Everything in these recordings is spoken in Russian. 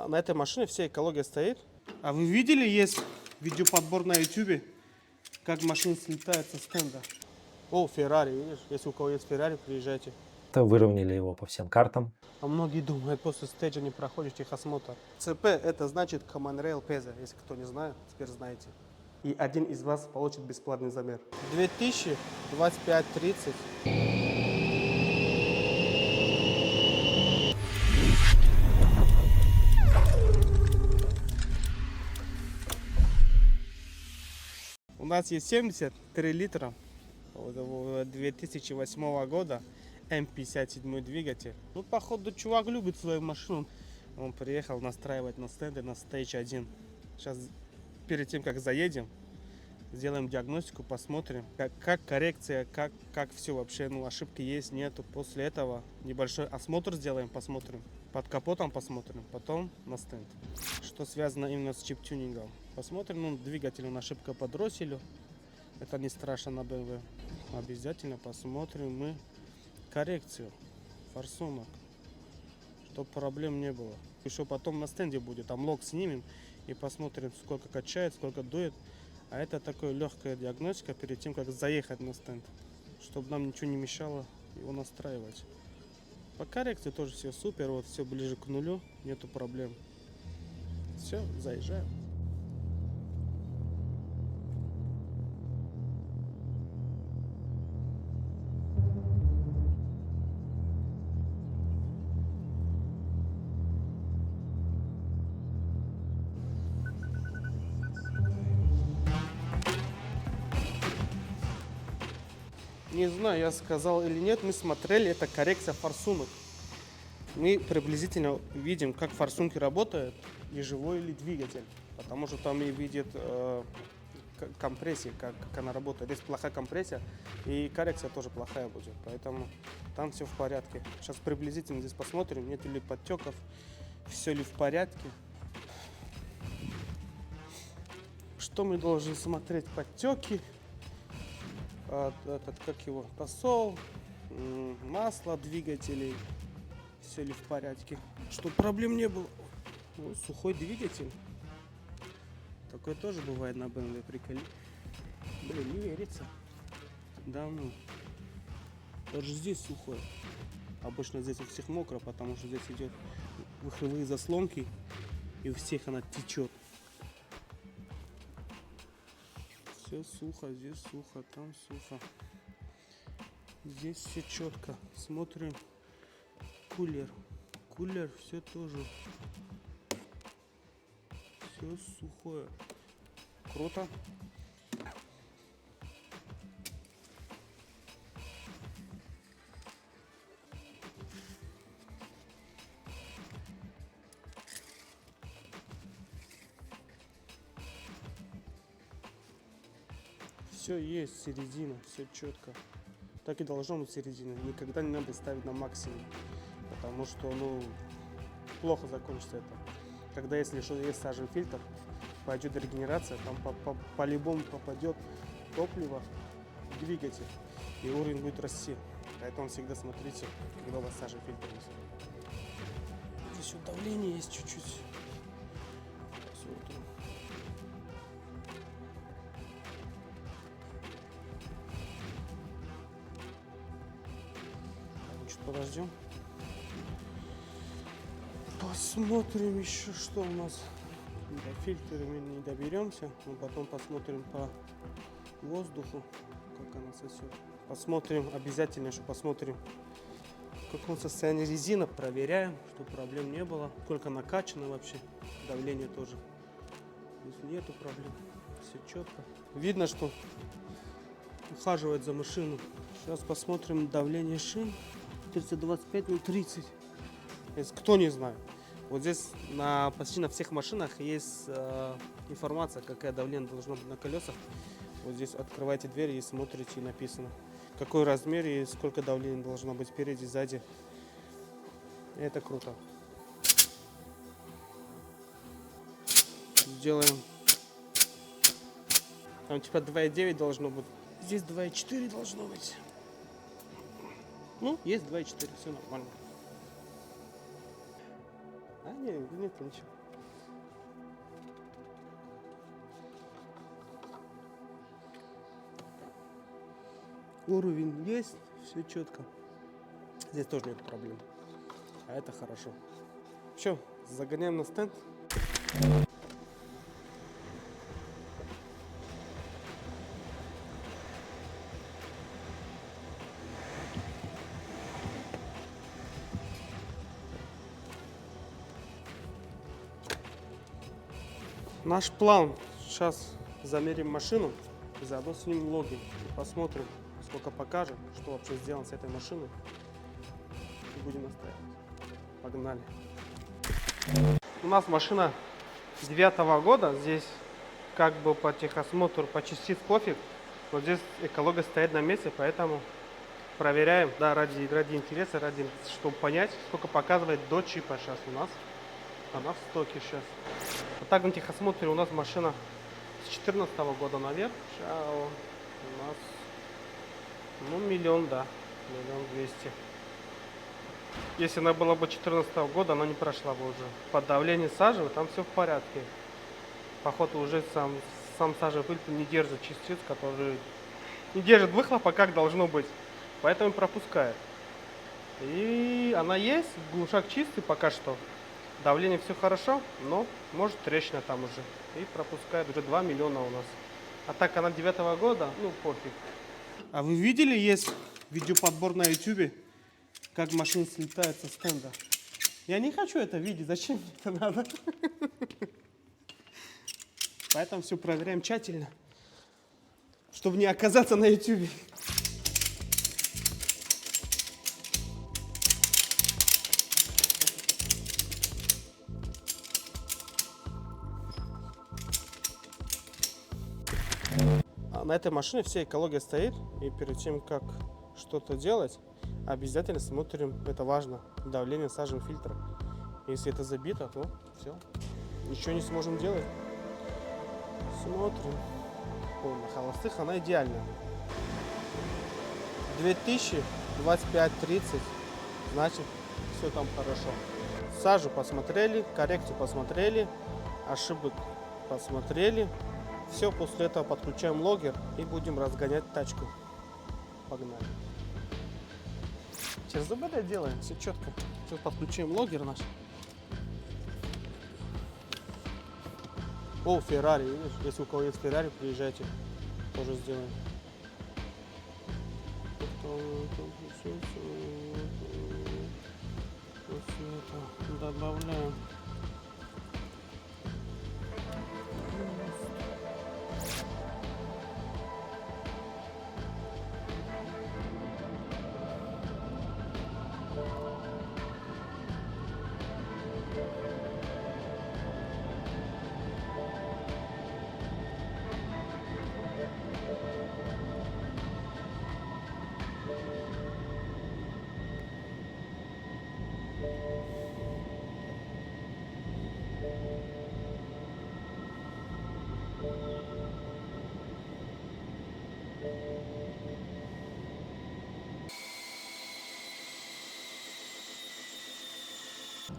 На этой машине вся экология стоит. А вы видели, есть видеоподбор на YouTube, как машина слетает со стенда? О, Феррари, видишь? Если у кого есть Феррари, приезжайте. То выровняли его по всем картам. А многие думают, после стейджа не проходишь техосмотр. ЦП это значит Common Rail Pesa, если кто не знает, теперь знаете. И один из вас получит бесплатный замер. 2025-30. У нас есть 73 литра 2008 года, М57 двигатель. Ну, походу, чувак любит свою машину. Он приехал настраивать на стенде на Stage 1. Сейчас, перед тем, как заедем, сделаем диагностику, посмотрим, как коррекция, как все вообще, ну, ошибки есть, нету. После этого небольшой осмотр сделаем, посмотрим. Под капотом посмотрим, потом на стенд. Что связано именно с чип-тюнингом. Посмотрим, ну, двигатель, он ошибка по дросселю. Это не страшно на BMW. Обязательно посмотрим мы коррекцию форсунок, чтобы проблем не было. Еще потом на стенде будет, амлок снимем и посмотрим, сколько качает, сколько дует. А это такая легкая диагностика перед тем, как заехать на стенд, чтобы нам ничего не мешало его настраивать. По коррекции тоже все супер, вот все ближе к нулю, нету проблем. Все, заезжаем. Не знаю, я сказал или нет, мы смотрели, это коррекция форсунок. Мы приблизительно видим, как форсунки работают и живой ли двигатель. Потому что там и видит компрессия, как она работает. Здесь плохая компрессия и коррекция тоже плохая будет. Поэтому там все в порядке. Сейчас приблизительно здесь посмотрим, нет ли подтеков, все ли в порядке. Что мы должны смотреть? Подтеки. Как его, тосол, масло двигателей, все ли в порядке, чтобы проблем не было. Ну, сухой двигатель, такое тоже бывает на BMW, приколи. Блин, не верится. Да ну, даже здесь сухой. Обычно здесь у всех мокро, потому что здесь идет выхлопные заслонки и у всех она течет. Все сухо, здесь сухо, там сухо. Здесь все четко. Смотрим кулер. Кулер все тоже. Все сухое. Круто. Все есть, середина, все четко. Так и должно быть середина. Никогда не надо ставить на максимум. Потому что, ну, плохо закончится это. Когда, если что, есть сажен фильтр, пойдет регенерация, там по-любому попадет топливо в двигатель. И уровень будет расти. Поэтому всегда смотрите, когда у вас сажен фильтр есть. Здесь вот давление есть чуть-чуть. Подождем. Посмотрим еще, что у нас. До фильтра мы не доберемся. Но потом посмотрим по воздуху, как она сосет. Посмотрим, обязательно еще посмотрим, в каком состоянии резина. Проверяем, чтобы проблем не было. Сколько накачано вообще. Давление тоже. Здесь нету проблем. Все четко. Видно, что ухаживает за машину. Сейчас посмотрим давление шин. 325 на 30. Если кто не знает. Вот здесь почти на всех машинах есть информация, какое давление должно быть на колесах. Вот здесь открываете дверь и смотрите, и написано, какой размер и сколько давления должно быть впереди, сзади. И это круто. Сделаем. Там типа 2,9 должно быть. Здесь 2,4 должно быть. Ну, есть 2,4, все нормально. Не, нет ничего. Уровень есть, все четко. Здесь тоже нет проблем. А это хорошо. Все, загоняем на стенд. Наш план. Сейчас замерим машину и заодно снимем логи. И посмотрим, сколько покажет, что вообще сделано с этой машиной. И будем настраивать. Погнали. У нас машина 9-го года. Здесь как бы по техосмотру, по частиц пофиг. Вот здесь экология стоит на месте, поэтому проверяем. Да, ради интереса, чтобы понять, сколько показывает до чипа сейчас у нас. Она в стоке сейчас. Вот так на техосмотре у нас машина с 14 года наверх. Сейчас у нас, ну, миллион, да, 1 200 000. Если она была бы 14 года, она не прошла бы уже. Под давлением сажи, там все в порядке. Походу уже сам сажевый фильтр не держит частиц, которые не держит выхлопа, как должно быть. Поэтому пропускает. И она есть, глушак чистый пока что. Давление все хорошо, но может трещина там уже. И пропускает уже 2 миллиона у нас. А так она 9-го года, ну пофиг. А вы видели, есть видеоподбор на YouTube, как машина слетает со стенда? Я не хочу это видеть, зачем мне это надо? Поэтому все проверяем тщательно, чтобы не оказаться на YouTube. На этой машине вся экология стоит, и перед тем, как что-то делать, обязательно смотрим, это важно, давление сажевого фильтра. Если это забито, то все, ничего не сможем делать. Смотрим. О, на холостых она идеальная. 2000, 25, 30, значит, все там хорошо. Сажу посмотрели, коррекцию посмотрели, ошибок посмотрели. Все, после этого подключаем логер и будем разгонять тачку. Погнали. Через ЗБД делаем, все четко. Сейчас подключаем логер наш. О, Феррари, видишь? Если у кого есть Феррари, приезжайте, тоже сделаем. Добавляем.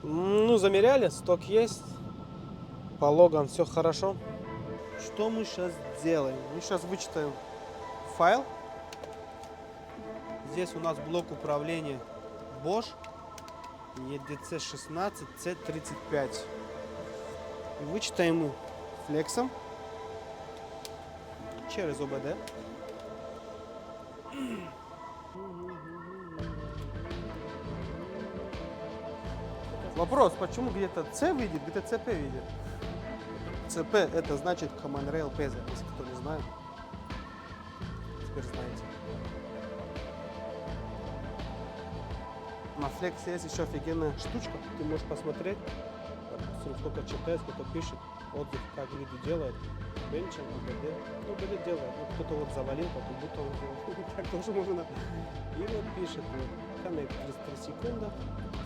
Ну, замеряли, сток есть, по логам все хорошо. Что мы сейчас делаем? Мы сейчас вычитаем файл. Здесь у нас блок управления Bosch EDC16C35. Вычитаем ему флексом через ОБД. Вопрос, почему где-то C видит, где-то CP видит? CP это значит Command Rail PZ, если кто не знает. Теперь знаете. На флексе есть еще офигенная штучка. Ты можешь посмотреть, допустим, сколько читает, сколько пишет, отзыв, как люди делают. Бенчем, ОБД. Ну, ОБД делает. Ну, кто-то вот завалил, потом будто он делал. Так тоже можно. И вот пишет, вот, коннект 33 секунды,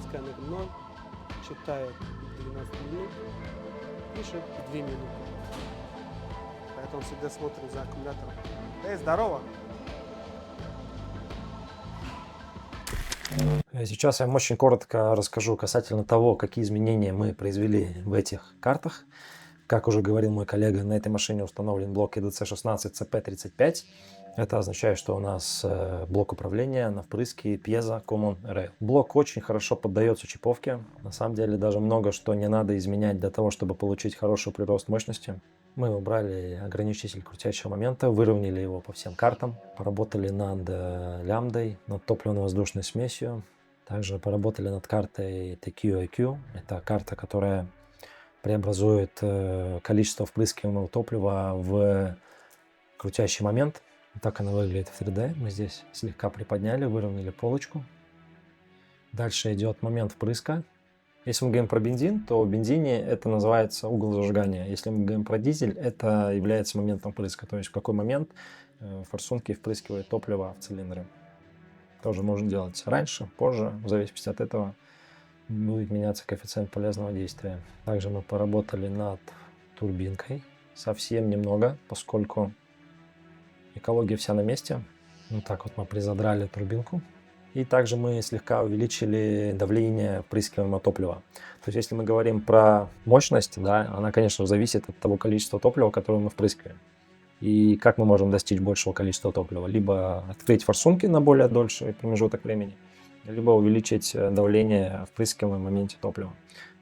сканер 0. Читает 12 минут, пишет 2 минуты. Поэтому всегда смотрим за аккумулятором. Эй, здорово! Сейчас я вам очень коротко расскажу касательно того, какие изменения мы произвели в этих картах. Как уже говорил мой коллега, на этой машине установлен блок EDC16 CP35. Это означает, что у нас блок управления на впрыске Piezza Common Rail. Блок очень хорошо поддается чиповке. На самом деле даже много что не надо изменять для того, чтобы получить хороший прирост мощности. Мы убрали ограничитель крутящего момента, выровняли его по всем картам, поработали над лямбдой, над топливно-воздушной смесью. Также поработали над картой TQIQ. Это карта, которая преобразует количество впрыскиваемого топлива в крутящий момент. Так она выглядит в 3D. Мы здесь слегка приподняли, выровняли полочку. Дальше идет момент впрыска. Если мы говорим про бензин, то в бензине это называется угол зажигания. Если мы говорим про дизель, это является моментом впрыска. То есть в какой момент форсунки впрыскивают топливо в цилиндры. Тоже можно делать раньше, позже, в зависимости от этого будет меняться коэффициент полезного действия. Также мы поработали над турбинкой. Совсем немного, поскольку экология вся на месте. Вот так вот мы призадрали турбинку. И также мы слегка увеличили давление впрыскиваемого топлива. То есть если мы говорим про мощность, да, она, конечно, зависит от того количества топлива, которое мы впрыскиваем. И как мы можем достичь большего количества топлива? Либо открыть форсунки на более дольший промежуток времени, либо увеличить давление в впрыскиваемом моменте топлива.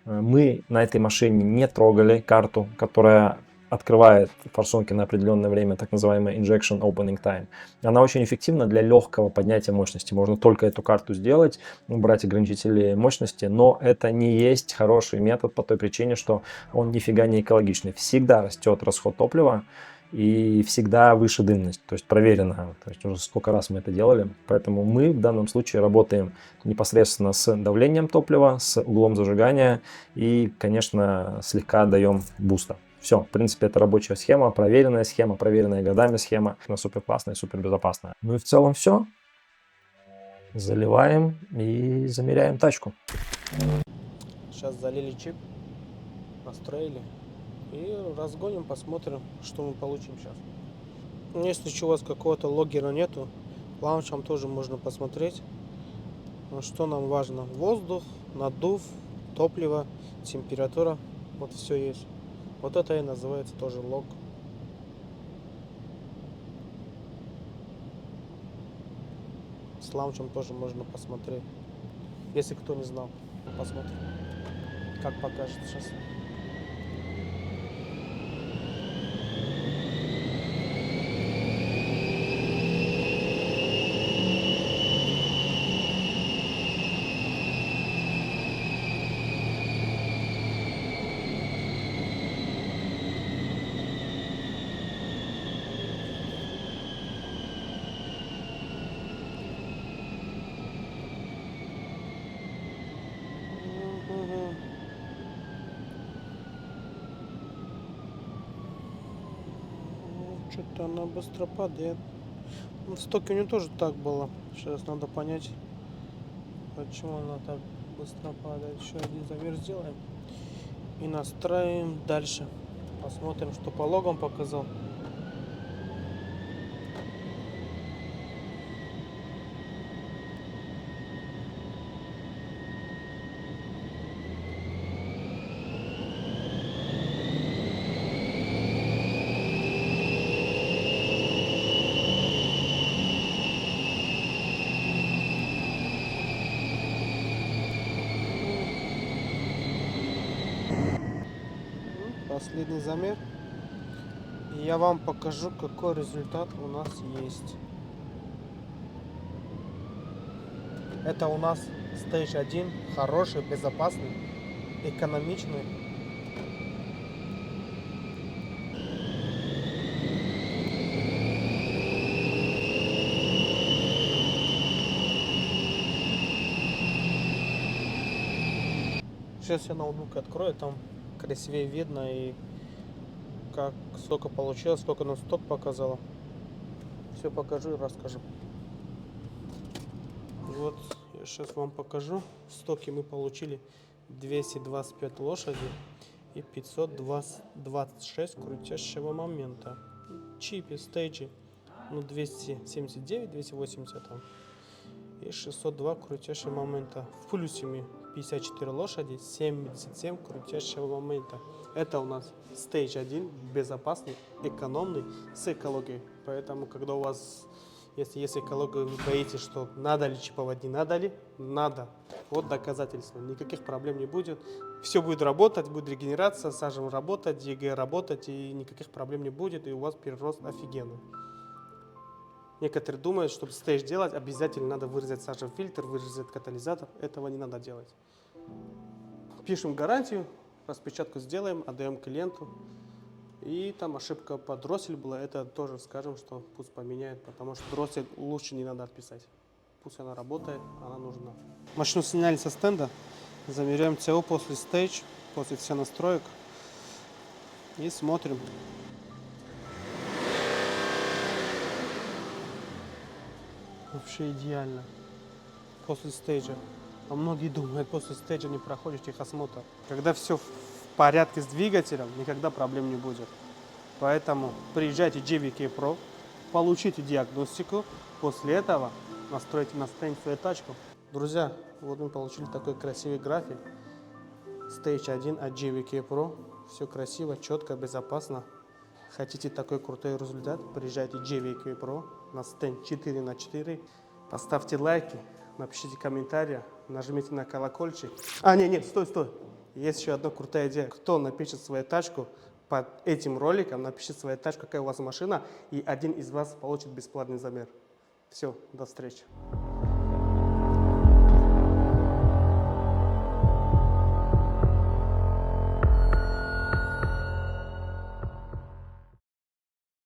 Мы на этой машине не трогали карту, которая открывает форсунки на определенное время, так называемая Injection Opening Time. Она очень эффективна для легкого поднятия мощности. Можно только эту карту сделать, убрать ограничители мощности, но это не есть хороший метод по той причине, что он нифига не экологичный. Всегда растет расход топлива и всегда выше дымность, то есть проверено, то есть уже сколько раз мы это делали. Поэтому мы в данном случае работаем непосредственно с давлением топлива, с углом зажигания и, конечно, слегка даем буста. Все, в принципе, это рабочая схема, проверенная годами схема. Она супер классная, супер безопасная. Ну и в целом все. Заливаем и замеряем тачку. Сейчас залили чип, настроили. И разгоним, посмотрим, что мы получим сейчас. Если у вас какого-то логера нету, лаунчем тоже можно посмотреть. Что нам важно? Воздух, надув, топливо, температура. Вот все есть. Вот это и называется тоже лог. С лаунчем тоже можно посмотреть. Если кто не знал, посмотрим. Как покажет сейчас. Что-то она быстро падает. Ну, в стоке у нее тоже так было. Сейчас надо понять, почему она так быстро падает. Еще один замер сделаем. И настраиваем дальше. Посмотрим, что по логам показал. Последний замер. И я вам покажу, какой результат у нас есть. Это у нас Stage 1. Хороший, безопасный, экономичный. Сейчас я ноутбук открою, там красивее видно и как сколько получилось, сколько на сток показало. Все покажу и расскажу. Вот я сейчас вам покажу. В стоке мы получили 225 лошади и 526 крутящего момента. Чипе, стейджи, ну 279, 280 там. И и 602 крутящего момента. В плюсе 54 лошади, 77 крутящего момента. Это у нас Stage 1, безопасный, экономный, с экологией. Поэтому, когда у вас, если есть экология, вы боитесь, что надо ли чиповать, не надо ли, надо. Вот доказательство, никаких проблем не будет. Все будет работать, будет регенерация, сажем работать, ЕГЭ работать, и никаких проблем не будет, и у вас прирост офигенный. Некоторые думают, чтобы стейдж делать, обязательно надо вырезать сажен фильтр, вырезать катализатор. Этого не надо делать. Пишем гарантию, распечатку сделаем, отдаем клиенту. И там ошибка по дроссель была, это тоже скажем, что пусть поменяет, потому что дроссель лучше не надо отписать. Пусть она работает, она нужна. Машину сняли со стенда, замеряем ЦО после стейдж, после всех настроек и смотрим. Вообще идеально. После стейджа. А многие думают, после стейджа не проходит техосмотр. Когда все в порядке с двигателем, никогда проблем не будет. Поэтому приезжайте в JVK Pro, получите диагностику, после этого настройте на стенд свою тачку. Друзья, вот мы получили такой красивый график. Stage 1 от JVK Pro. Все красиво, четко, безопасно. Хотите такой крутой результат? Приезжайте в JVK Pro на стенд 4×4. Поставьте лайки, напишите комментарии, нажмите на колокольчик. Нет, стой. Есть еще одна крутая идея. Кто напишет свою тачку под этим роликом, напишите свою тачку, какая у вас машина, и один из вас получит бесплатный замер. Все, до встречи.